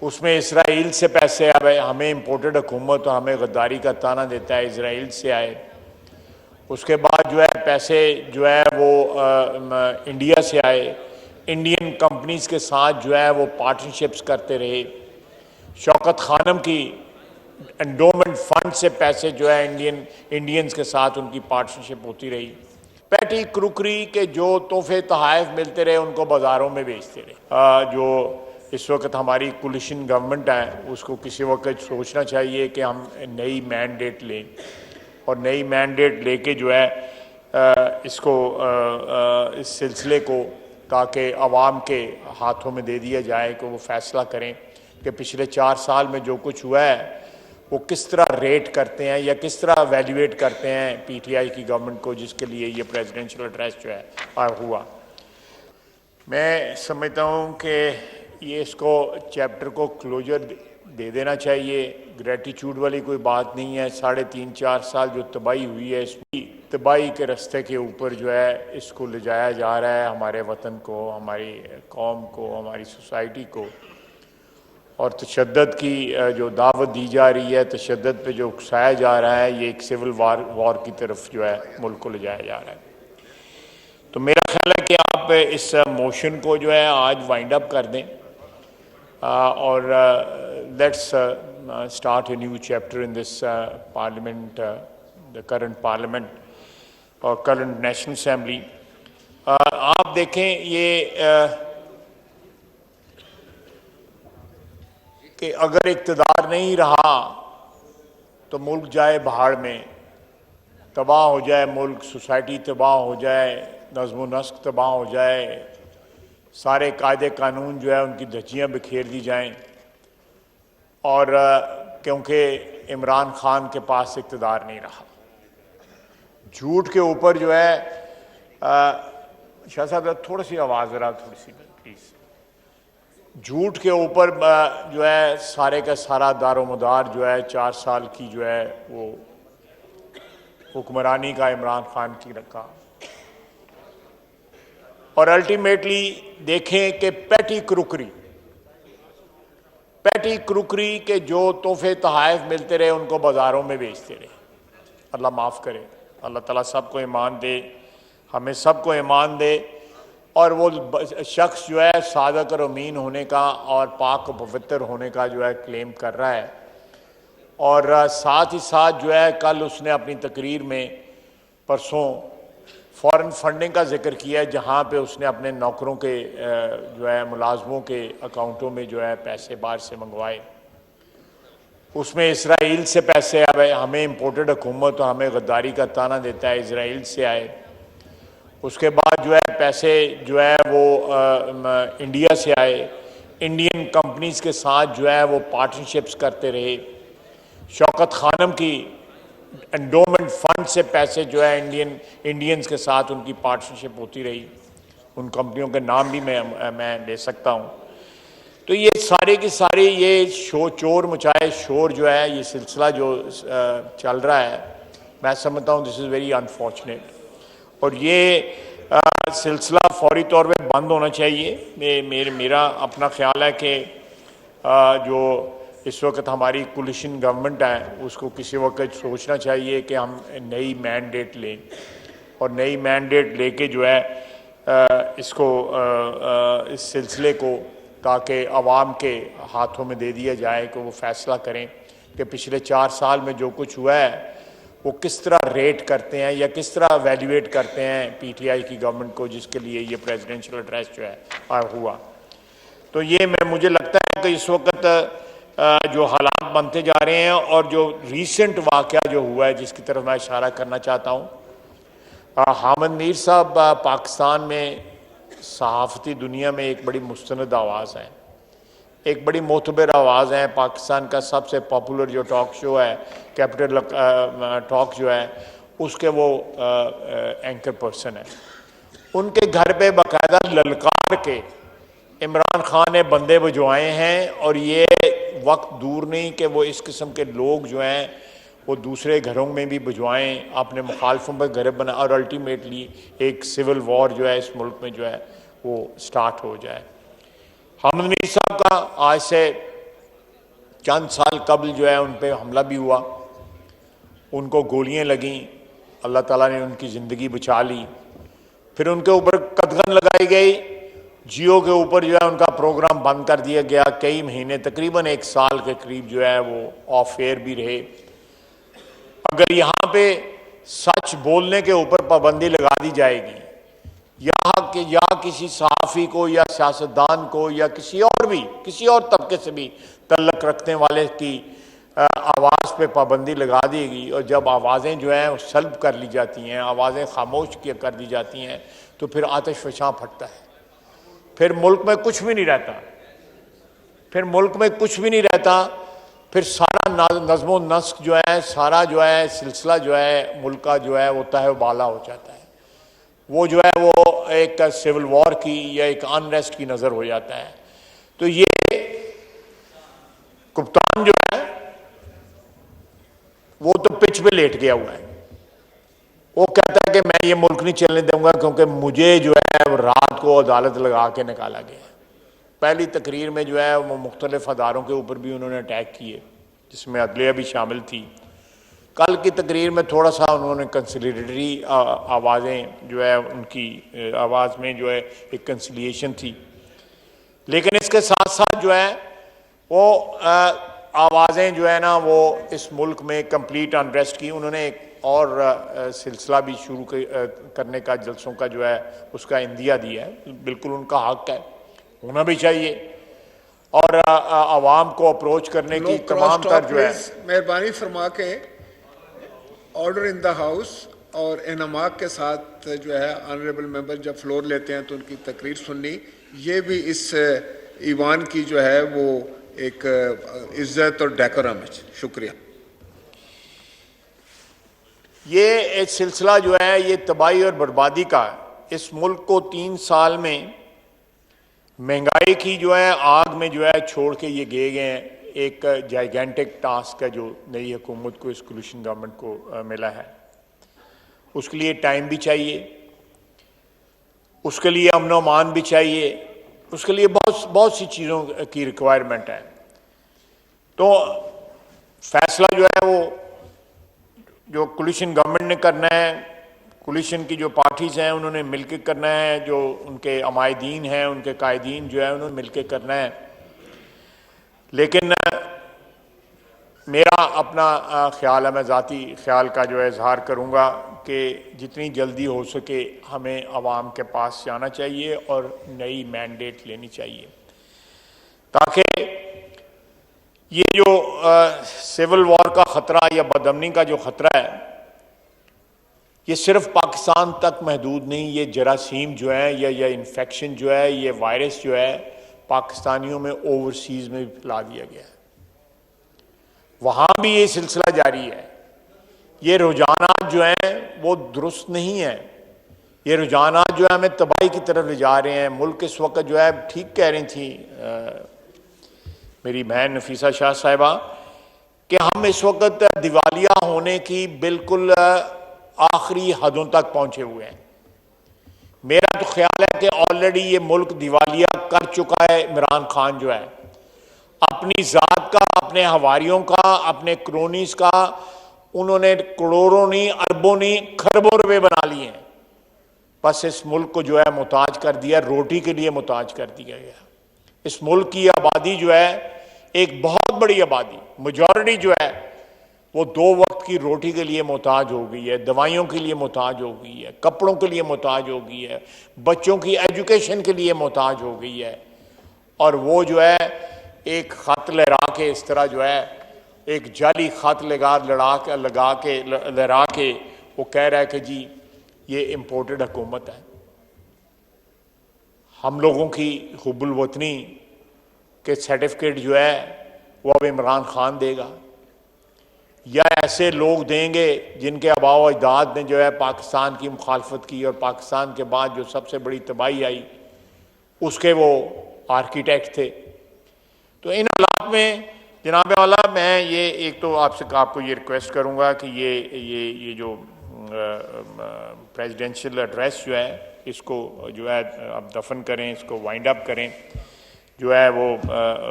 उसमें इसराइल से पैसे आए, हमें इम्पोर्टेड हुकूमत तो हमें गद्दारी का ताना देता है इसराइल से आए। उसके बाद जो है पैसे जो है वो इंडिया से आए, इंडियन कंपनीज के साथ जो है वो पार्टनरशिप्स करते रहे। शौकत खानम की एंडोमेंट फंड से पैसे जो है इंडियंस के साथ उनकी पार्टनरशिप होती रही। पैटी क्रुकरी के जो तोहफे तोहफ़ मिलते रहे उनको बाज़ारों में बेचते रहे। जो इस वक्त हमारी कोलिशन गवर्नमेंट है उसको किसी वक्त सोचना चाहिए कि हम नई मैंडेट लें और नई मैंडेट लेके जो है इसको इस सिलसिले को ताकि आवाम के हाथों में दे दिया जाए कि वो फैसला करें कि पिछले 4 साल में जो कुछ हुआ है वो किस तरह रेट करते हैं या किस तरह वैल्यूएट करते हैं पीटीआई की गवर्नमेंट को, जिसके लिए ये प्रेसिडेंशियल एड्रेस जो है हुआ। मैं समझता हूँ कि ये इसको चैप्टर को क्लोजर दे देना चाहिए। ग्रेटिट्यूड वाली कोई बात नहीं है। 3.5-4 साल जो तबाही हुई है, इसकी तबाही के रास्ते के ऊपर जो है इसको ले जाया जा रहा है, हमारे वतन को, हमारी कौम को, हमारी सोसाइटी को, और तशद्दुद की जो दावत दी जा रही है, तशद्दुद पे जो उकसाया जा रहा है, ये एक सिविल वॉर की तरफ जो है मुल्क को ले जाया जा रहा है। तो मेरा ख्याल है कि आप इस मोशन को जो है आज वाइंड अप कर दें और let's start a new chapter in this parliament, the current parliament और करंट नेशनल असेंबली। आप देखें ये कि अगर इक़्तिदार नहीं रहा तो मुल्क जाए भाड़ में, तबाह हो जाए मुल्क, सोसाइटी तबाह हो जाए, नज़्म नस्क तबाह हो जाए, सारे कायदे कानून जो है उनकी धज्जियाँ बिखेर दी जाएं। और क्योंकि इमरान खान के पास इक़्तिदार नहीं रहा, झूठ के ऊपर जो है शाह साहब थोड़ी सी आवाज़ ज़रा थोड़ी सी प्लीज़, झूठ के ऊपर जो है सारे का सारा दारोमदार जो है 4 साल की जो है वो हुक्मरानी का इमरान खान की रखा। और अल्टीमेटली देखें कि पैटी क्रुकरी के जो तोहफे तोहफ़ मिलते रहे उनको बाज़ारों में बेचते रहे। अल्लाह माफ़ करे, अल्लाह ताला सबको ईमान दे, हमें सबको ईमान दे। और वो शख्स जो है सादक और अमीन होने का और पाक और पवित्र होने का जो है क्लेम कर रहा है। और साथ ही साथ जो है कल उसने अपनी तकरीर में परसों फॉरेन फंडिंग का जिक्र किया है, जहाँ पे उसने अपने नौकरों के जो है मुलाजमों के अकाउंटों में जो है पैसे बाहर से मंगवाए। उसमें इसराइल से पैसे आए, हमें इम्पोर्टेड हुकूमत तो हमें गद्दारी का ताना देता है इसराइल से आए। उसके बाद जो है पैसे जो है वो इंडिया से आए, इंडियन कंपनीज के साथ जो है वो पार्टनरशिप्स करते रहे। शौकत खानम की एंडोमेंट फंड से पैसे जो है इंडियंस के साथ उनकी पार्टनरशिप होती रही। उन कंपनियों के नाम भी मैं ले सकता हूँ। तो ये सारे की सारी ये चोर मचाए शोर जो है, ये सिलसिला जो चल रहा है, मैं समझता हूँ दिस इज़ वेरी अनफॉर्चुनेट। और ये सिलसिला फौरी तौर पे बंद होना चाहिए। मेरा अपना ख्याल है कि जो इस वक्त हमारी कोलिशन गवर्नमेंट है उसको किसी वक्त सोचना चाहिए कि हम नई मैंडेट लें और नई मैंडेट लेके जो है इसको इस सिलसिले को ताकि आवाम के हाथों में दे दिया जाए कि वो फैसला करें कि पिछले 4 साल में जो कुछ हुआ है वो किस तरह रेट करते हैं या किस तरह वैल्यूएट करते हैं पीटीआई की गवर्नमेंट को, जिसके लिए ये प्रेसिडेंशियल एड्रेस जो है हुआ। तो ये मुझे लगता है कि इस वक्त जो हालात बनते जा रहे हैं और जो रीसेंट वाक़या जो हुआ है जिसकी तरफ मैं इशारा करना चाहता हूँ, हामिद मीर साहब पाकिस्तान में सहाफ़ती दुनिया में एक बड़ी मुस्तनद आवाज़ है, एक बड़ी मोतबर आवाज़ है। पाकिस्तान का सबसे पॉपुलर जो टॉक शो है कैपिटल टॉक जो है उसके वो एंकर पर्सन है। उनके घर पे बाकायदा ललकार के इमरान खान ने बंदे भिजवाए हैं और ये वक्त दूर नहीं कि वो इस किस्म के लोग जो हैं वो दूसरे घरों में भी भिजवाएँ, अपने मुखालफों पर घर बना और अल्टीमेटली एक सिविल वॉर जो है इस मुल्क में जो है वो स्टार्ट हो जाए। हामिद मीर साहब का आज से चंद साल कबल जो है उन पे हमला भी हुआ, उनको गोलियां लगीं, अल्लाह ताला ने उनकी ज़िंदगी बचा ली। फिर उनके ऊपर कदगन लगाई गई, जियो के ऊपर जो है उनका प्रोग्राम बंद कर दिया गया। कई महीने, तकरीबन 1 साल के करीब जो है वो ऑफ एयर भी रहे। अगर यहाँ पे सच बोलने के ऊपर पाबंदी लगा दी जाएगी, या किसी सहाफ़ी को या सियासतदान को या किसी और तबके से भी तल्लक रखने वाले की आवाज़ पे पाबंदी लगा देगी, और जब आवाज़ें जो हैं सल्ब कर ली जाती हैं, आवाज़ें खामोश कर दी जाती हैं, तो फिर आतिश फशां फटता है। फिर मुल्क में कुछ भी नहीं रहता, फिर सारा नज़्म व नस्क जो है, सारा जो है सिलसिला जो है मुल्क का जो है वो तहबाला हो जाता है। वो जो है वो एक सिविल वॉर की या एक अनरेस्ट की नज़र हो जाता है। तो ये कप्तान जो है वो तो पिच पे लेट गया हुआ है। वो कहता है कि मैं ये मुल्क नहीं चलने दूंगा, क्योंकि मुझे जो है रात को अदालत लगा के निकाला गया। पहली तकरीर में जो है वो मुख्तलिफ अदारों के ऊपर भी उन्होंने अटैक किए, जिसमें अदलिया भी शामिल थी। कल की तकरीर में थोड़ा सा उन्होंने कंसिलिएटरी आवाज़ें जो है, उनकी आवाज़ में जो है एक कंसिलिएशन थी, लेकिन इसके साथ साथ जो है वो आवाज़ें जो है ना वो इस मुल्क में कंप्लीट अनरेस्ट की। उन्होंने एक और सिलसिला भी शुरू करने का, जलसों का जो है उसका इंदिया दिया है। बिल्कुल उनका हक है, होना भी चाहिए, और आवाम को अप्रोच करने की तमाम तर जो है। मेहरबानी फरमा के ऑर्डर इन द हाउस, और इनामाक के साथ जो है ऑनरेबल मेंबर जब फ्लोर लेते हैं तो उनकी तकरीर सुननी, ये भी इस ईवान की जो है वो एक इज्जत और डेकोरम है। शुक्रिया। ये एक सिलसिला जो है ये तबाही और बर्बादी का, इस मुल्क को 3 साल में महंगाई की जो है आग में जो है छोड़ के ये गए हैं। एक जाइगेंटिक टास्क है जो नई हुकूमत को, इस कोलिशन गवर्नमेंट को मिला है। उसके लिए टाइम भी चाहिए, उसके लिए अमन अमान भी चाहिए, उसके लिए बहुत सी चीज़ों की रिक्वायरमेंट है। तो फैसला जो है वो जो कोलिशन गवर्नमेंट ने करना है, कोलिशन की जो पार्टीज़ हैं उन्होंने मिलकर करना है, जो उनके अमायदीन हैं, उनके कायदीन जो है उन्होंने मिलकर करना है। लेकिन मेरा अपना ख्याल है, मैं ज़ाती ख्याल का जो है इजहार करूँगा कि जितनी जल्दी हो सके हमें आवाम के पास जाना चाहिए और नई मैंडेट लेनी चाहिए, ताकि ये जो सिविल वॉर का ख़तरा या बदअमनी का जो ख़तरा है, ये सिर्फ पाकिस्तान तक महदूद नहीं। ये जरासीम जो है या इन्फेक्शन जो है, ये वायरस जो है पाकिस्तानियों में ओवरसीज़ में भी फैला दिया गया है। वहाँ भी ये सिलसिला जारी है। ये रुझानात जो हैं वो दुरुस्त नहीं है। ये रुझानात जो है हमें तबाही की तरफ ले जा रहे हैं। मुल्क इस वक्त जो है, ठीक कह रही थी मेरी बहन नफीसा शाह साहिबा, कि हम इस वक्त दिवालिया होने की बिल्कुल आखिरी हदों तक पहुंचे हुए हैं। मेरा तो ख्याल है कि ऑलरेडी ये मुल्क दिवालिया कर चुका है। इमरान खान जो है अपनी ज़ात का, अपने हवारियों का, अपने क्रोनीस का, उन्होंने करोड़ों नहीं, अरबों नहीं, खरबों रुपए बना लिए हैं। बस इस मुल्क को जो है मुताज कर दिया, रोटी के लिए मुताज कर दिया गया। इस मुल्क की आबादी जो है, एक बहुत बड़ी आबादी, मेजॉरिटी जो है वो 2 वक्त की रोटी के लिए मुताज हो गई है, दवाइयों के लिए मुताज हो गई है, कपड़ों के लिए मुताज हो गई है, बच्चों की एजुकेशन के लिए मुताज हो गई है। और वो जो है एक ख़त लहरा के, इस तरह जो है एक जाली ख़त लहरा के वो कह रहा है कि जी ये इम्पोर्टेड हुकूमत है। हम लोगों की हुब्बुल वतनी के सर्टिफिकेट जो है वो अब इमरान खान देगा, या ऐसे लोग देंगे जिनके आबाओ अजदाद ने जो है पाकिस्तान की मुखालफत की और पाकिस्तान के बाद जो सबसे बड़ी तबाही आई उसके वो आर्किटेक्ट थे। तो इन हालात में जनाब वाला, मैं ये एक तो आपको ये रिक्वेस्ट करूँगा कि ये जो प्रेसिडेंशियल एड्रेस जो है इसको जो है आप दफन करें, इसको वाइंड अप करें। जो है वो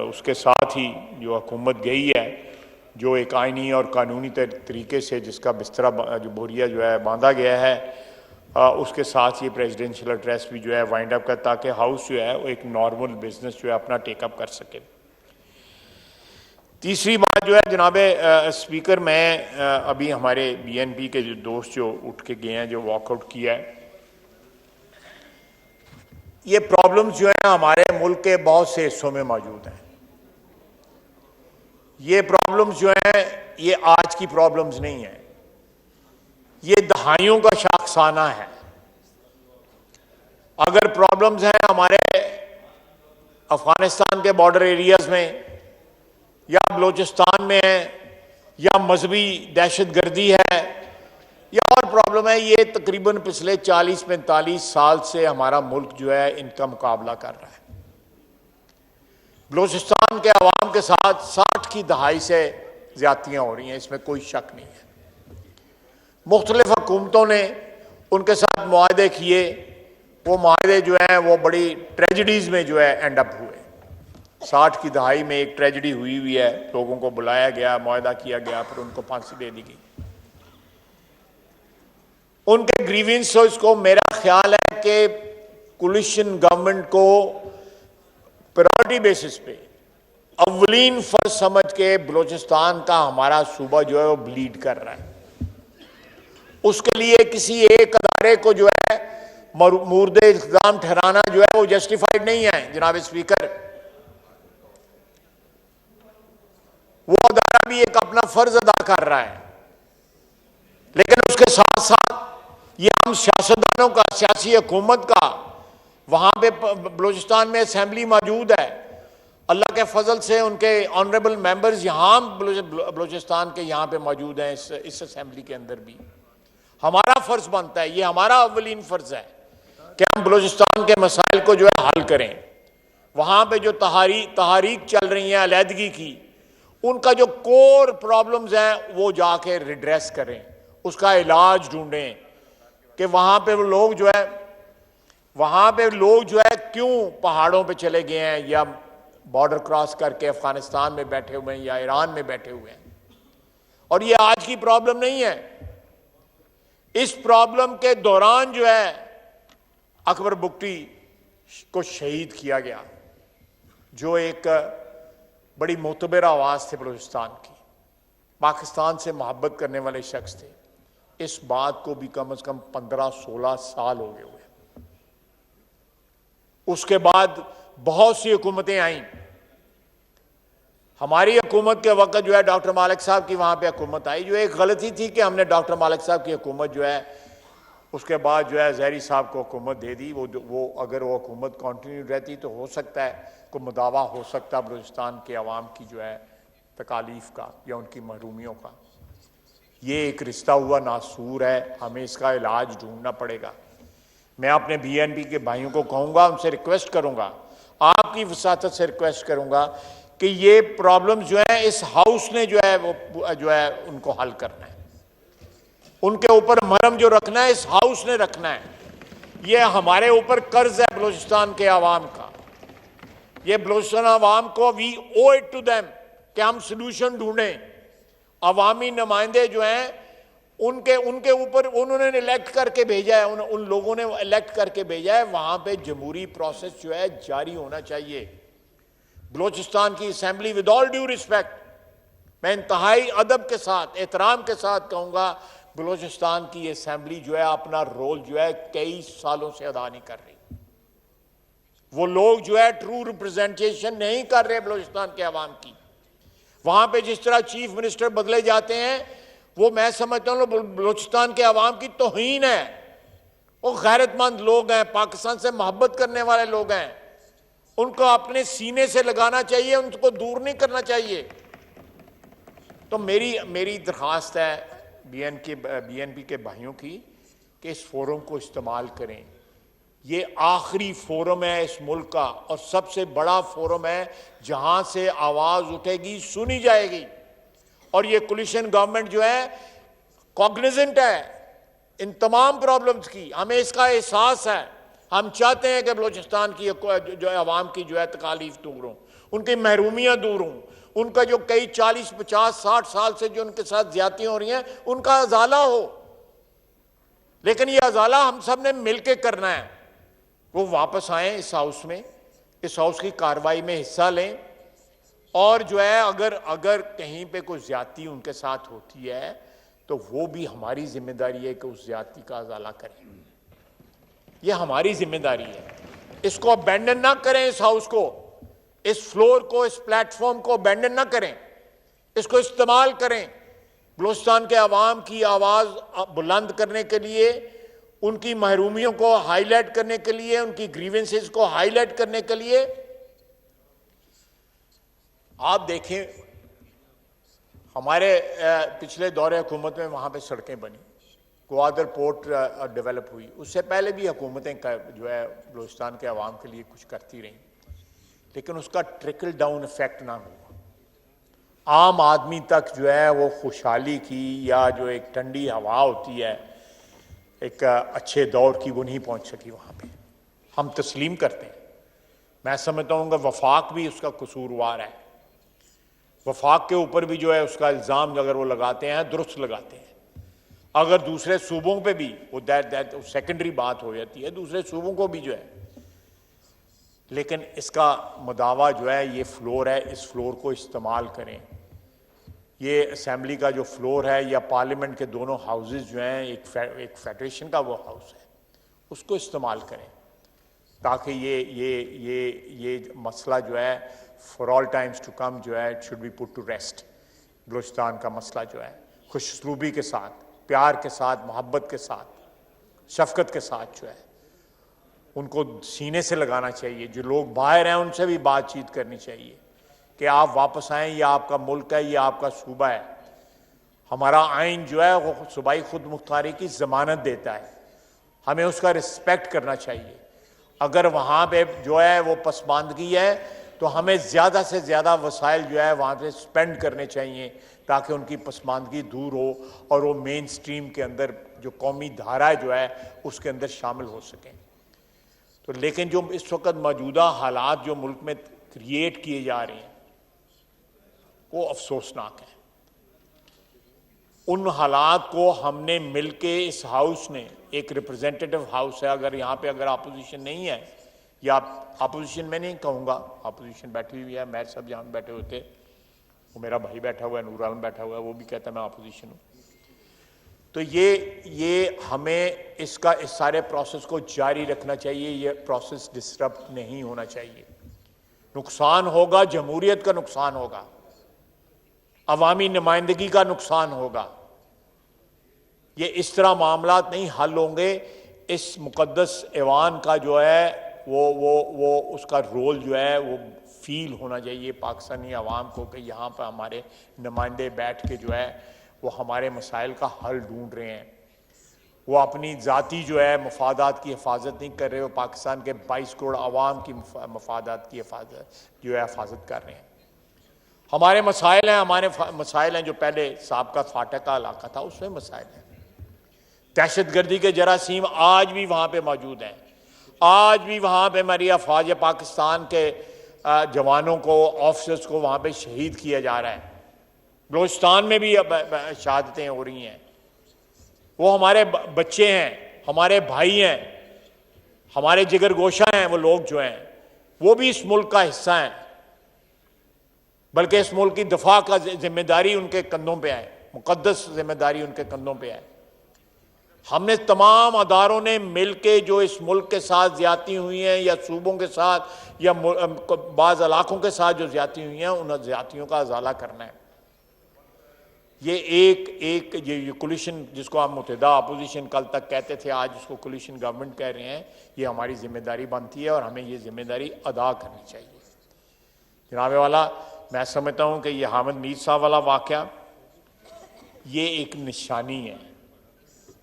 उसके साथ ही जो हुकूमत गई है, जो एक आइनी और कानूनी तरीके से जिसका बिस्तरा जो बोरिया जो है बांधा गया है, उसके साथ ये प्रेसिडेंशियल एड्रेस भी जो है वाइंड अप कर, ताकि हाउस जो है वो एक नॉर्मल बिजनेस जो है अपना टेकअप कर सके। तीसरी बात जो है जनाब स्पीकर, मैं अभी हमारे BNP के जो दोस्त जो उठ के गए हैं, जो वॉकआउट किया है, ये प्रॉब्लम्स जो है हमारे मुल्क के बहुत से हिस्सों में मौजूद हैं। ये प्रॉब्लम्स जो हैं ये आज की प्रॉब्लम्स नहीं है, ये दहाइयों का शाखसाना है। अगर प्रॉब्लम्स हैं हमारे अफगानिस्तान के बॉर्डर एरियाज में या बलूचिस्तान में है, या मजहबी दहशतगर्दी है, या और प्रॉब्लम है, ये तकरीबन पिछले 40-45 साल से हमारा मुल्क जो है इनका मुकाबला कर रहा है। बलूचिस्तान के अवाम के साथ 60 की दहाई से ज्यादतियां हो रही हैं, इसमें कोई शक नहीं है। मुख्तलिफ हुकूमतों ने उनके साथ मुआहदे किए, वो मुआहदे जो हैं वो बड़ी ट्रेजिडीज में जो है एंड अप हुए। 60 की दहाई में एक ट्रेजिडी हुई है, लोगों को बुलाया गया, मुआहदा किया गया, फिर उनको फांसी दे दी गई। उनके ग्रीवेंसेस को मेरा ख्याल है कि कोलिशन गवर्नमेंट को प्रायोरिटी बेसिस पे अव्वलीन फर्ज समझ के बलूचिस्तान का हमारा सूबा जो है वो ब्लीड कर रहा है। उसके लिए किसी एक अदारे को जो है मुर्दे इल्जाम ठहराना जो है वो जस्टिफाइड नहीं है जनाब स्पीकर। वो अदारा भी एक अपना फर्ज अदा कर रहा है, लेकिन उसके साथ साथ ये हम सियासतदानों का, सियासी हुकूमत का, वहां पे बलूचिस्तान में असेंबली मौजूद है, अल्लाह के फजल से उनके ऑनरेबल मेंबर्स यहाँ बलूचिस्तान के यहाँ पे मौजूद हैं, इस असेंबली के अंदर भी। हमारा फर्ज बनता है, ये हमारा अव्वलीन फर्ज है कि हम बलूचिस्तान के मसाइल को जो है हल करें। वहां पे जो तहारीक चल रही है अलहदगी की, उनका जो कोर प्रॉब्लम्स हैं वो जाके रिड्रेस करें, उसका इलाज ढूंढें कि वहां पे लोग जो है क्यों पहाड़ों पे चले गए हैं, या बॉर्डर क्रॉस करके अफगानिस्तान में बैठे हुए हैं, या ईरान में बैठे हुए हैं। और ये आज की प्रॉब्लम नहीं है। इस प्रॉब्लम के दौरान जो है अकबर बुगटी को शहीद किया गया, जो एक बड़ी मोतबर आवाज थे बलूचिस्तान की, पाकिस्तान से मोहब्बत करने वाले शख्स थे। इस बात को भी कम से कम 15-16 साल हो गए हुए। उसके बाद बहुत सी हुकूमतें आईं। हमारी हुकूमत के वक्त जो है डॉक्टर मालिक साहब की वहां पे हुकूमत आई, जो एक गलती थी कि हमने डॉक्टर मालिक साहब की हुकूमत जो है उसके बाद जो है ज़हरी साहब को हुकूमत दे दी। वो अगर वो हुकूमत कंटिन्यू रहती तो हो सकता है कोई मुदावा हो सकता बलूचिस्तान के अवाम की जो है तकालीफ का या उनकी महरूमियों का। ये एक रिश्ता हुआ नासूर है, हमें इसका इलाज ढूंढना पड़ेगा। मैं अपने BNP के भाइयों को कहूँगा, उनसे रिक्वेस्ट करूँगा, आपकी वसातत से रिक्वेस्ट करूँगा कि ये प्रॉब्लम जो है इस हाउस ने जो है वो जो है उनको हल करना है। उनके ऊपर मरहम जो रखना है इस हाउस ने रखना है। ये हमारे ऊपर कर्ज है बलूचिस्तान के अवाम का। ये बलूचिस्तान अवाम को we owe it to them कि हम सोल्यूशन ढूंढें। अवामी नुमाइंदे जो हैं उनके ऊपर उन्होंने इलेक्ट करके भेजा है, उन लोगों ने इलेक्ट करके भेजा है। वहां पे जमहूरी प्रोसेस जो है जारी होना चाहिए। बलूचिस्तान की assembly, with all due respect, मैं इंतहाई अदब के साथ, एहतराम के साथ कहूंगा, बलूचिस्तान की असेंबली जो है अपना रोल जो है कई सालों से अदा नहीं कर रही। वो लोग जो है ट्रू रिप्रेजेंटेशन नहीं कर रहे बलूचिस्तान के अवाम की। वहां पे जिस तरह चीफ मिनिस्टर बदले जाते हैं, वो मैं समझता हूं बलूचिस्तान के अवाम की तौहीन है। वो गैरतमंद लोग हैं, पाकिस्तान से मोहब्बत करने वाले लोग हैं, उनको अपने सीने से लगाना चाहिए, उनको दूर नहीं करना चाहिए। तो मेरी दरख्वास्त है BNP के भाइयों की कि इस फोरम को इस्तेमाल करें। ये आखिरी फोरम है इस मुल्क का और सबसे बड़ा फोरम है जहां से आवाज उठेगी, सुनी जाएगी। और ये कोलिशन गवर्नमेंट जो है कॉग्निजेंट है इन तमाम प्रॉब्लम्स की, हमें इसका एहसास है। हम चाहते हैं कि बलूचिस्तान की जो है अवाम की जो है तकालीफ दूर हों, उनकी महरूमियाँ दूर हों, उनका जो कई 40, 50, 60 साल से जो उनके साथ ज्यादतियाँ हो रही हैं उनका अजाला हो। लेकिन ये अजाला हम सब ने मिलकर करना है। वो वापस आए इस हाउस में, इस हाउस की कार्रवाई में हिस्सा लें, और जो है अगर कहीं पे कोई ज्यादती उनके साथ होती है तो वो भी हमारी जिम्मेदारी है कि उस ज्यादती का अजाला करें। ये हमारी जिम्मेदारी है। इसको अबैंडन ना करें, इस हाउस को, इस फ्लोर को, इस प्लेटफॉर्म को अबैंडन ना करें, इसको इस्तेमाल करें बलूचिस्तान के अवाम की आवाज बुलंद करने के लिए, उनकी महरूमियों को हाईलाइट करने के लिए, उनकी ग्रीवेंसेस को हाईलाइट करने के लिए। आप देखें, हमारे पिछले दौरे हुकूमत में वहां पे सड़कें बनी, ग्वादर पोर्ट डेवलप हुई, उससे पहले भी हुकूमतें जो है बलूचिस्तान के अवाम के लिए कुछ करती रहीं, लेकिन उसका ट्रिकल डाउन इफेक्ट ना हुआ। आम आदमी तक जो है वो खुशहाली की या जो एक ठंडी हवा होती है एक अच्छे दौर की, वो नहीं पहुंच सकी वहां पे। हम तस्लीम करते हैं। मैं समझता हूँ कि वफाक भी उसका कसूरवार है। वफाक के ऊपर भी जो है उसका इल्ज़ाम अगर वो लगाते हैं, दुरुस्त लगाते हैं। अगर दूसरे सूबों पे भी वो दैट सेकेंडरी बात हो जाती है, दूसरे सूबों को भी जो है, लेकिन इसका मुदावा जो है ये फ्लोर है, इस फ्लोर को इस्तेमाल करें। ये असेंबली का जो फ्लोर है या पार्लियामेंट के दोनों हाउसेस जो हैं, एक फेडरेशन का वो हाउस है, उसको इस्तेमाल करें ताकि ये मसला जो है for all times to come जो है should be put to rest. Balochistan का मसला जो है खुशसलूबी के साथ, प्यार के साथ, मोहब्बत के साथ, शफकत के साथ जो है उनको सीने से लगाना चाहिए। जो लोग बाहर हैं उनसे भी बातचीत करनी चाहिए कि आप वापस आएँ, ये आपका मुल्क है, ये आपका सूबा है। हमारा आइन जो है वो सूबाई खुद मुख्तारी की ज़मानत देता है, हमें उसका रिस्पेक्ट करना चाहिए। अगर वहाँ पे जो है वो पसमानदगी है तो हमें ज़्यादा से ज़्यादा वसाइल जो है वहाँ पे स्पेंड करने चाहिए ताकि उनकी पसमानदगी दूर हो और वो मेन स्ट्रीम के अंदर जो कौमी धारा जो है उसके अंदर शामिल हो सकें। तो लेकिन जो इस वक्त मौजूदा हालात जो मुल्क में क्रिएट किए जा रहे हैं वो अफसोसनाक है। उन हालात को हमने मिलके, इस हाउस ने, एक रिप्रेजेंटेटिव हाउस है, अगर यहाँ पे अगर अपोजिशन नहीं है, या अपोजिशन मैं नहीं कहूँगा, अपोजिशन बैठी हुई है, मैं सब यहाँ बैठे होते, वो मेरा भाई बैठा हुआ है, नूर आलम बैठा हुआ है, वो भी कहता है मैं अपोजिशन हूँ। तो ये हमें इसका इस सारे प्रोसेस को जारी रखना चाहिए। ये प्रोसेस डिसरप्ट नहीं होना चाहिए। नुकसान होगा, जमहूरियत का नुकसान होगा, अवामी नुमाइंदगी का नुकसान होगा। ये इस तरह मामलात नहीं हल होंगे। इस मुकद्दस ऐवान का जो है वो उसका रोल जो है वो फील होना चाहिए पाकिस्तानी अवाम को कि यहाँ पर हमारे नुमाइंदे बैठ के जो है वो हमारे मसाइल का हल ढूंढ रहे हैं। वो अपनी ज़ाती जो है मफादात की हिफाजत नहीं कर रहे, वो पाकिस्तान के 22 करोड़ अवाम की मफादात की हिफाजत जो है हिफाजत कर रहे हैं। हमारे मसाइल हैं जो पहले साबका फाटक का इलाका था उसमें मसाइल हैं। दहशतगर्दी के जरासीम आज भी वहाँ पे मौजूद हैं। आज भी वहाँ पे हमारी अफवाज पाकिस्तान के जवानों को, ऑफिसर्स को वहाँ पे शहीद किया जा रहा है। बलूचिस्तान में भी शहादतें हो रही हैं। वो हमारे बच्चे हैं, हमारे भाई हैं, हमारे जिगर गोशा हैं। वो लोग जो हैं वो भी इस मुल्क का हिस्सा हैं, बल्कि इस मुल्क की दफा का जिम्मेदारी उनके कंधों पे है, मुकद्दस जिम्मेदारी उनके कंधों पे है। हमने तमाम अदारों ने मिलके जो इस मुल्क के साथ ज्यादती हुई हैं या सूबों के साथ या बाज़ इलाकों के साथ जो ज्यादती हुई हैं उन ज्यादतियों का अजाला करना है। ये कोलिशन जिसको आप मुतहदा अपोजिशन कल तक कहते थे, आज उसको कोलिशन गवर्नमेंट कह रहे हैं, ये हमारी जिम्मेदारी बनती है और हमें ये जिम्मेदारी अदा करनी चाहिए। जनाबे वाला, मैं समझता हूँ कि ये हामिद मीर साहब वाला वाक़या ये एक निशानी है,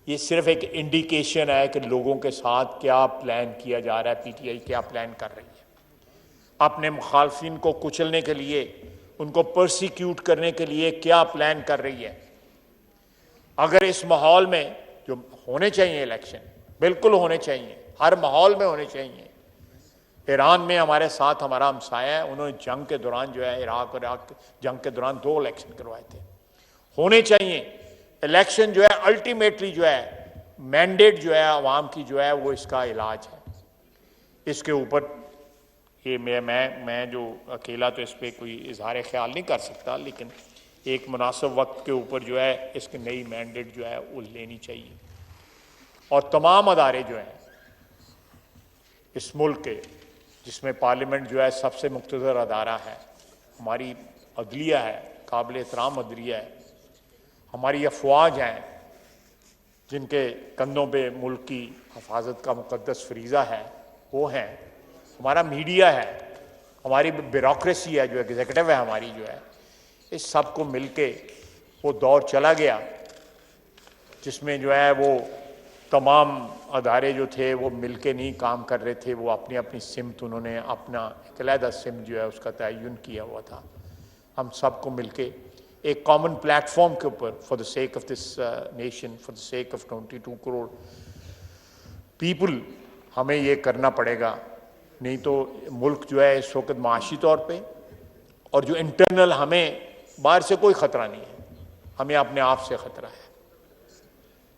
ये सिर्फ एक इंडिकेशन है कि लोगों के साथ क्या प्लान किया जा रहा है, पीटीआई क्या प्लान कर रही है अपने मुखालफिन को कुचलने के लिए, उनको परसिक्यूट करने के लिए क्या प्लान कर रही है। अगर इस माहौल में जो होने चाहिए इलेक्शन बिल्कुल होने चाहिए, हर माहौल में होने चाहिए। ईरान में हमारे साथ हमारा हमसाया है, उन्होंने जंग के दौरान जो है इराक और इराक जंग के दौरान 2 इलेक्शन करवाए थे, होने चाहिए। इलेक्शन जो है अल्टीमेटली जो है मैंडेट जो है आवाम की जो है वो इसका इलाज है। इसके ऊपर ये मैं जो अकेला तो इस पर कोई इजहार ख्याल नहीं कर सकता, लेकिन एक मुनासिब वक्त के ऊपर जो है इसकी नई मैंडेट जो है वो लेनी चाहिए। और तमाम अदारे जो हैं इस मुल्क के, जिसमें पार्लियामेंट जो है सबसे मुख्तदर अदारा है, हमारी अदलिया है, काबिल एहतराम अदलिया है, हमारी अफवाज हैं जिनके कंधों पे मुल्क की हफाजत का मुकद्दस फरीज़ा है, वो हैं, हमारा मीडिया है, हमारी ब्यूरोक्रेसी है, जो एग्जीक्यूटिव है हमारी जो है, इस सब को मिल के वो दौर चला गया जिसमें जो है वो तमाम अदारे जो थे वो मिल के नहीं काम कर रहे थे, वो अपनी अपनी सिमत, उन्होंने अपना एक अलहदा सिमत जो है उसका तयन किया हुआ था। हम सब को मिल के एक कॉमन प्लेटफॉर्म के ऊपर for the sake of this nation, for the sake of 22 crore people हमें ये करना पड़ेगा। नहीं तो मुल्क जो है इस वक्त माशी तौर पे और जो इंटरनल, हमें बाहर से कोई ख़तरा नहीं है, हमें अपने आप से ख़तरा है।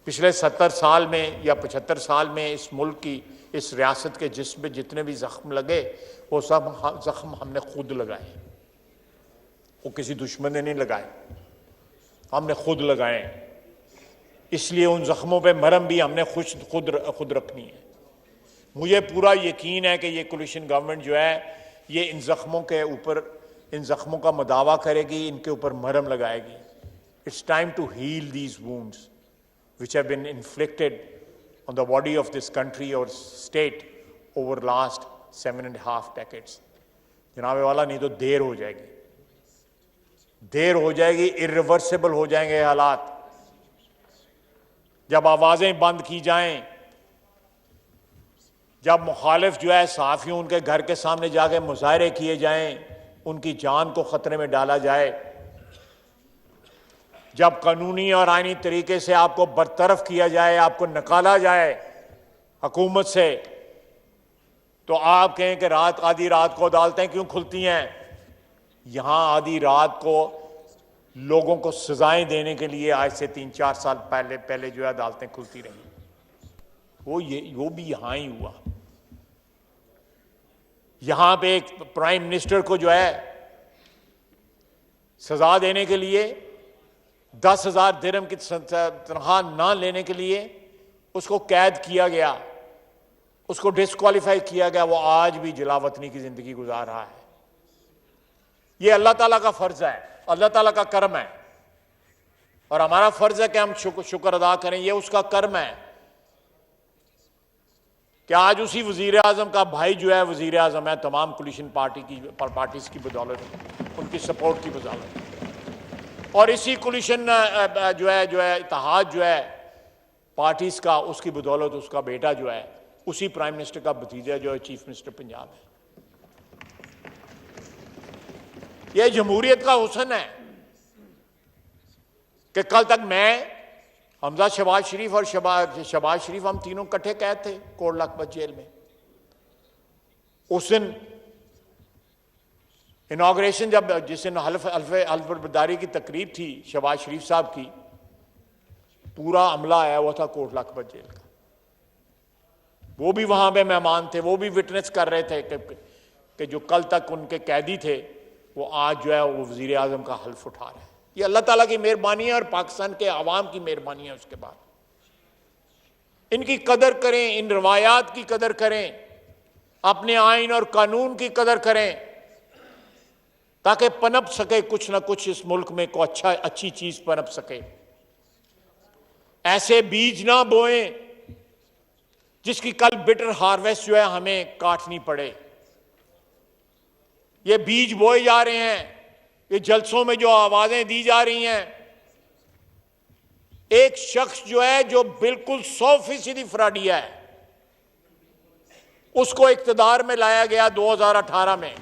पिछले 70 साल में या 75 साल में इस मुल्क की, इस रियासत के जिस्म में जितने भी ज़ख्म लगे वो सब ज़ख्म हमने खुद लगाए, वो किसी दुश्मन ने नहीं लगाए, हमने खुद लगाए। इसलिए उन ज़ख्मों पे मरहम भी हमने खुद रखनी है। मुझे पूरा यकीन है कि ये कोलिशन गवर्नमेंट जो है ये इन ज़ख्मों के ऊपर, इन ज़ख्मों का मुदावा करेगी, इनके ऊपर मरहम लगाएगी। It's time to heal these wounds which have been inflicted on the body of this country or state over last 7.5 decades. जनाबे वाला, नहीं तो देर हो जाएगी, देर हो जाएगी, इरिवर्सिबल हो जाएंगे हालात। जब आवाजें बंद की जाएं, जब मुखालिफ जो है सहाफियों उनके घर के सामने जाके मुजाहरे किए जाएं, उनकी जान को खतरे में डाला जाए, जब कानूनी और आईनी तरीके से आपको बरतरफ किया जाए, आपको निकाला जाए हुकूमत से, तो आप कहें कि आधी रात को अदालतें क्यों खुलती हैं? यहां आधी रात को लोगों को सजाएं देने के लिए आज से 3-4 साल पहले जो है अदालतें खुलती रही। वो भी यहां ही हुआ। यहां पे एक प्राइम मिनिस्टर को जो है सजा देने के लिए 10,000 दिरहम की तनख्वाह ना लेने के लिए उसको कैद किया गया, उसको डिस्क्वालीफाई किया गया। वो आज भी जलावतनी की जिंदगी गुजार रहा है। ये अल्लाह ताला का फर्ज है, अल्लाह ताला का कर्म है, और हमारा फर्ज है कि हम शुक्र अदा करें। ये उसका कर्म है कि आज उसी वजीर आजम का भाई जो है वजीर आजम है, तमाम कोलिशन पार्टीज की बदौलत, उनकी सपोर्ट की बदौलत, और इसी कोलिशन जो है इत्तेहाद जो है पार्टीज का, उसकी बदौलत उसका बेटा जो है उसी प्राइम मिनिस्टर का भतीजा जो है चीफ मिनिस्टर पंजाब है। यह जमहूरियत का हुस्न है कि कल तक मैं, हमजा, शहबाज शरीफ और शहबाज शरीफ, हम तीनों इकट्ठे कैद थे कोट लखपत जेल में। उस दिन इनॉग्रेशन, जिस दिन हल्फ बर्दारी की तकरीब थी शहबाज शरीफ साहब की, पूरा अमला आया हुआ था कोट लखपत जेल का। वो भी वहां पे मेहमान थे, वो भी विटनेस कर रहे थे कि जो कल तक उनके कैदी थे वो आज जो है वो वजीर आजम का हल्फ उठा रहे हैं। ये अल्लाह ताला की मेहरबानी है और पाकिस्तान के अवाम की मेहरबानी है। उसके बाद इनकी कदर करें, इन रवायात की कदर करें, अपने आइन और कानून की कदर करें, ताकि पनप सके कुछ ना कुछ इस मुल्क में, को अच्छी चीज पनप सके। ऐसे बीज ना बोएं जिसकी कल बिटर हार्वेस्ट जो है हमें काटनी पड़े। ये बीज बोए जा रहे हैं, ये जलसों में जो आवाजें दी जा रही हैं। एक शख्स जो है जो बिल्कुल 100% फ्रॉडिया है, उसको इक्तदार में लाया गया 2018 में।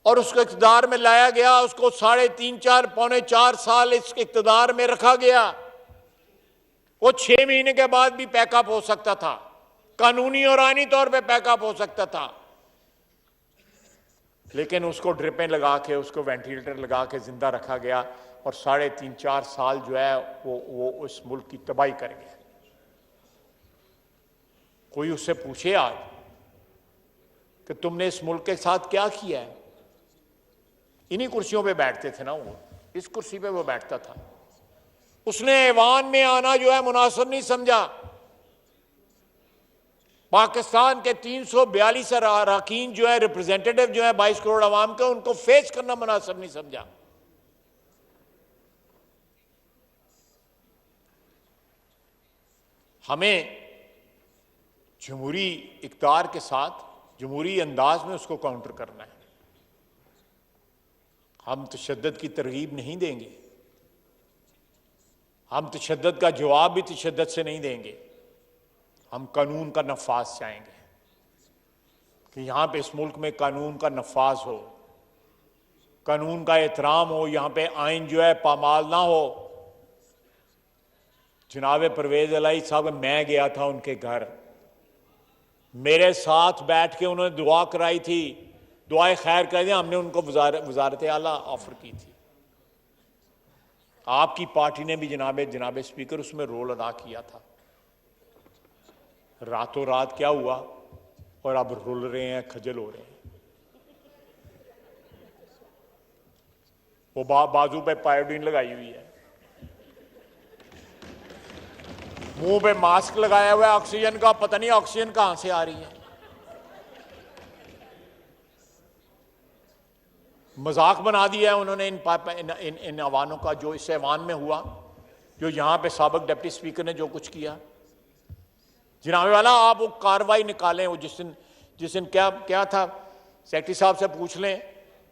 और उसको इक़्तिदार में लाया गया, उसको 3.5 पौने 4 साल इस इक़्तिदार में रखा गया। वो 6 महीने के बाद भी पैकअप हो सकता था, कानूनी और आईनी तौर पे पैकअप हो सकता था, लेकिन उसको ड्रिपें लगा के, उसको वेंटिलेटर लगा के जिंदा रखा गया और 3.5-4 साल जो है वो उस मुल्क की तबाही कर गया। कोई उससे पूछे आज कि तुमने इस मुल्क के साथ क्या किया है? इन्हीं कुर्सियों पे बैठते थे ना वो, इस कुर्सी पे वो बैठता था। उसने ऐवान में आना जो है मुनासिब नहीं समझा। पाकिस्तान के 342 अरकान जो है, रिप्रेजेंटेटिव जो है 22 करोड़ अवाम के, उनको फेस करना मुनासिब नहीं समझा। हमें जमहूरी इक़्तिदार के साथ जमहूरी अंदाज में उसको काउंटर करना है। हम तशद्दुद की तरगीब नहीं देंगे, हम तशद्दुद का जवाब भी तशद्दुद से नहीं देंगे। हम कानून का नफाज चाहेंगे कि यहां पे इस मुल्क में कानून का नफाज हो, कानून का एहतराम हो, यहां पे आइन जो है पामाल ना हो। जनाब परवेज इलाही साहब, मैं गया था उनके घर, मेरे साथ बैठ के उन्होंने दुआ कराई थी, दुआए खैर कर दिया। हमने उनको वजारत आला ऑफर की थी। आपकी पार्टी ने भी जनाब स्पीकर उसमें रोल अदा किया था। रातों रात क्या हुआ और अब रुल रहे हैं, खजल हो रहे हैं। वो बाजू पे पायोडीन लगाई हुई है, मुंह पे मास्क लगाया हुआ है ऑक्सीजन का, पता नहीं ऑक्सीजन कहां से आ रही है। मजाक बना दिया है उन्होंने इन अवानों का, जो इस ऐवान में हुआ, जो यहां पे साबिक डिप्टी स्पीकर ने जो कुछ किया। जनाब वाला, आप वो कार्रवाई निकालें। वो जिस दिन क्या था, सेक्रेटरी साहब से पूछ लें।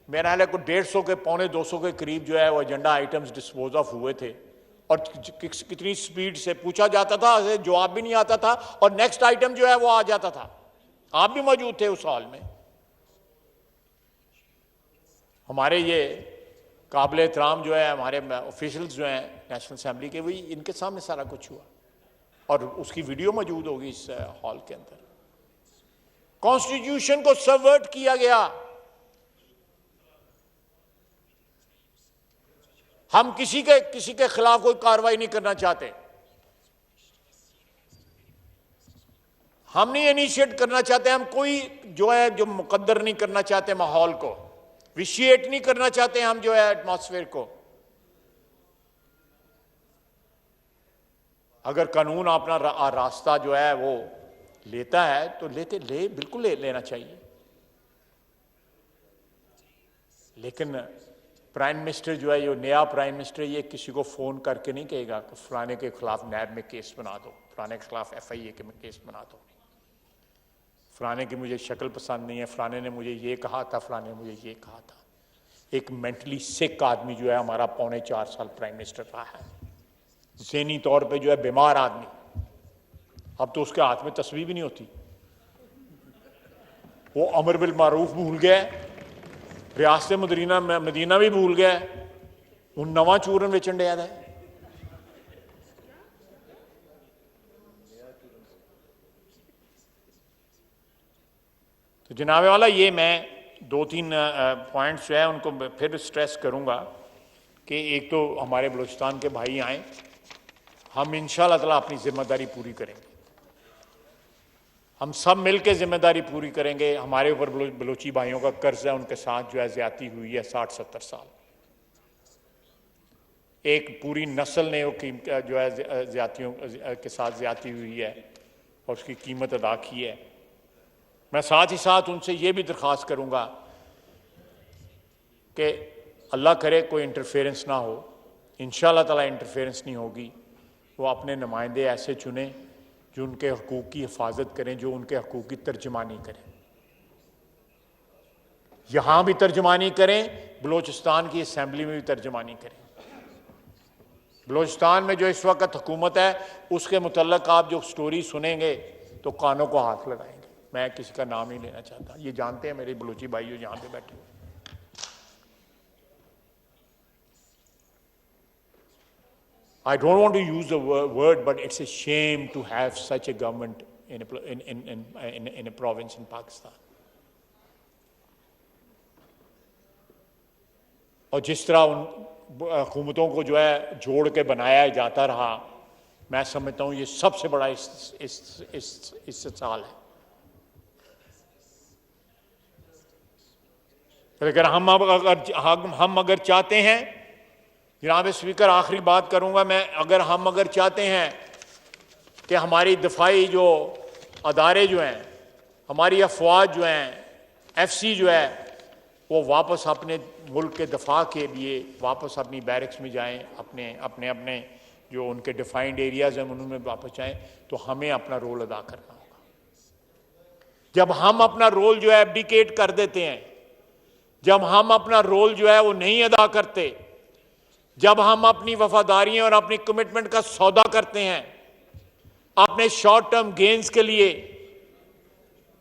मेरा ख्याल है कोई 150 के पौने 200 के करीब जो है वो एजेंडा आइटम्स डिस्पोज ऑफ हुए थे, और कितनी स्पीड से पूछा जाता था, जवाब भी नहीं आता था, और नेक्स्ट आइटम जो है वो आ जाता था। आप भी मौजूद थे उस हॉल में। हमारे ये काबिल एहतराम जो है, हमारे ऑफिशियल्स जो हैं नेशनल असेंबली के, वही इनके सामने सारा कुछ हुआ, और उसकी वीडियो मौजूद होगी इस हॉल के अंदर। कॉन्स्टिट्यूशन को सबवर्ट किया गया। हम किसी के खिलाफ कोई कार्रवाई नहीं करना चाहते, हम नहीं इनिशिएट करना चाहते, हम कोई जो मुकद्दर नहीं करना चाहते, माहौल को विशिएट नहीं करना चाहते हम, जो है एटमॉस्फेयर को। अगर कानून अपना रास्ता जो है वो लेता है तो बिल्कुल लेना चाहिए, लेकिन प्राइम मिनिस्टर जो है, ये नया प्राइम मिनिस्टर, ये किसी को फोन करके नहीं कहेगा कि फलाने के खिलाफ नैब में केस बना दो, फलाने के खिलाफ FIA के में केस बना दो, फलाने की मुझे शक्ल पसंद नहीं है, फलाने ने मुझे ये कहा था, फलाने ने मुझे ये कहा था। एक मेंटली सिक आदमी जो है हमारा 4.25 साल प्राइम मिनिस्टर रहा है, ज़हनी तौर पे जो है बीमार आदमी, अब तो उसके हाथ में तस्वीर भी नहीं होती। वो अमर बिल मारूफ भूल गया, रियासत मदीना भी भूल गया, हूँ नवा चूरन बेचन दिया है। तो जनाब वाला, ये मैं 2-3 पॉइंट्स जो है उनको फिर स्ट्रेस करूंगा कि एक तो हमारे बलूचिस्तान के भाई आए, हम इंशाअल्लाह ताला अपनी जिम्मेदारी पूरी करेंगे, हम सब मिलकर जिम्मेदारी पूरी करेंगे। हमारे ऊपर बलूची भाइयों का कर्ज है, उनके साथ जो है ज्यादती हुई है 60-70 साल, एक पूरी नस्ल ने वो जो है ज्यादतियों के साथ ज्यादती हुई है और उसकी कीमत अदा की है। मैं साथ ही साथ उनसे ये भी दरख्वास्त करूंगा कि अल्लाह करे कोई इंटरफेरेंस ना हो, इंशाअल्लाह ताला इंटरफेरेंस नहीं होगी। वो अपने नुमाइंदे ऐसे चुने जो उनके हकूक़ की हिफाजत करें, जो उनके हकूक़ की तर्जमानी करें, यहाँ भी तर्जमानी करें, बलूचिस्तान की असम्बली में भी तर्जमानी करें। बलूचिस्तान में जो इस वक्त हुकूमत है उसके मुतल्लक आप जो स्टोरी सुनेंगे तो कानों को हाथ लगाएंगे। मैं किसी का नाम नहीं लेना चाहता, ये जानते हैं मेरे बलूची भाई जो यहाँ पे बैठे हुए। I don't want to use the word, but it's a shame to have such a government in a province in Pakistan. और जिस तरह उन हुकूमतों को जो है जोड़ के बनाया जाता रहा, मैं समझता हूँ ये सबसे बड़ा इस साल है। लेकिन हम अगर चाहते हैं, जनाब स्पीकर आखिरी बात करूंगा मैं, हम अगर चाहते हैं कि हमारी दफाई जो अदारे जो हैं, हमारी अफवाज जो हैं, FC जो है, वो वापस अपने मुल्क के दफा के लिए वापस अपनी बैरक्स में जाएं, अपने जो उनके डिफाइंड एरियाज हैं उनमें वापस जाएं, तो हमें अपना रोल अदा करना होगा। जब हम अपना रोल जो है एब्डिकेट कर देते हैं, जब हम अपना रोल जो है वो नहीं अदा करते, जब हम अपनी वफादारियां और अपनी कमिटमेंट का सौदा करते हैं अपने शॉर्ट टर्म गेन्स के लिए,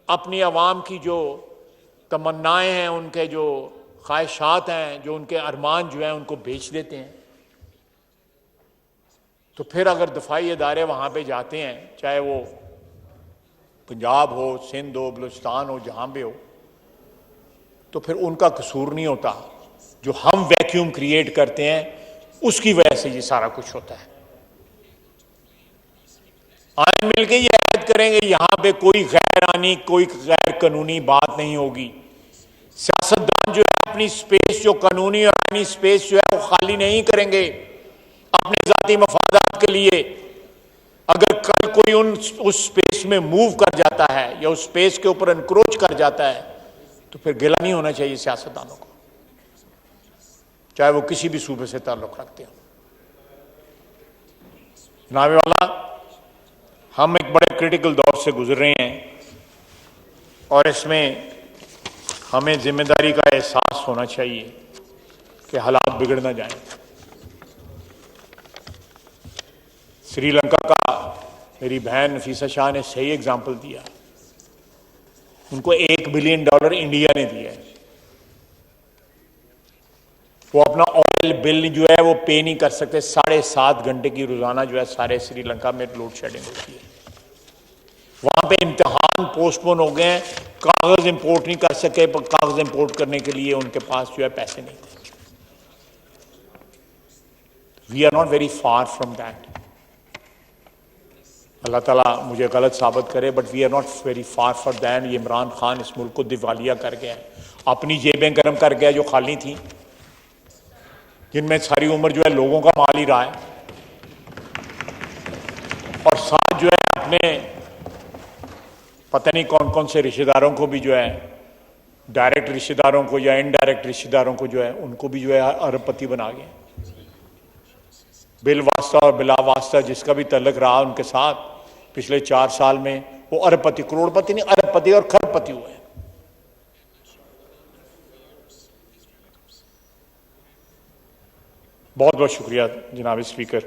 अपनी आवाम की जो तमन्नाएं हैं, उनके जो ख्वाहिशात हैं, जो उनके अरमान जो हैं, उनको बेच देते हैं, तो फिर अगर दफाई अदारे वहां पे जाते हैं, चाहे वो पंजाब हो, सिंध हो, बलूचिस्तान हो, जहां भी हो, तो फिर उनका कसूर नहीं होता। जो हम वैक्यूम क्रिएट करते हैं उसकी वजह से ये सारा कुछ होता है। आए मिलकर ये ऐद करेंगे, यहां पे कोई गैर आनी, कोई गैर कानूनी बात नहीं होगी। सियासतदान जो है अपनी स्पेस, जो कानूनी और आईनी स्पेस जो है वो खाली नहीं करेंगे अपने जाती मफादात के लिए। अगर कल कोई उस स्पेस में मूव कर जाता है या उस स्पेस के ऊपर एनक्रोच कर जाता है, तो फिर गिला नहीं होना चाहिए सियासतदानों को, चाहे वो किसी भी सूबे से ताल्लुक रखते हो। जनाब वाला, हम एक बड़े क्रिटिकल दौर से गुजर रहे हैं और इसमें हमें जिम्मेदारी का एहसास होना चाहिए कि हालात बिगड़ ना जाएं। श्रीलंका का मेरी बहन नफीसा शाह ने सही एग्जाम्पल दिया। उनको $1 बिलियन इंडिया ने दिया है। वो अपना ऑयल बिल जो है वो पे नहीं कर सकते। 7.5 घंटे की रोजाना जो है सारे श्रीलंका में लोड शेडिंग होती है। वहां पे इम्तिहान पोस्टपोन हो गए हैं, कागज इंपोर्ट नहीं कर सके, कागज इंपोर्ट करने के लिए उनके पास जो है पैसे नहीं थे। We are not very far from that. Allah Taala मुझे गलत साबित करे, but we are not very far from that. ये इमरान खान इस मुल्क को दिवालिया कर गया है, अपनी जेबें गर्म कर गया जो खाली थी, जिनमें सारी उम्र जो है लोगों का माल ही रहा है, और साथ जो है अपने पता नहीं कौन कौन से रिश्तेदारों को भी जो है, डायरेक्ट रिश्तेदारों को या इनडायरेक्ट रिश्तेदारों को जो है उनको भी जो है अरबपति बना गए। बिल वास्ता और बिला वास्ता जिसका भी तल्लक रहा उनके साथ पिछले 4 साल में, वो अरबपति, करोड़पति नहीं, अरबपति और खरबपति हुए। बहुत बहुत शुक्रिया जनाब स्पीकर।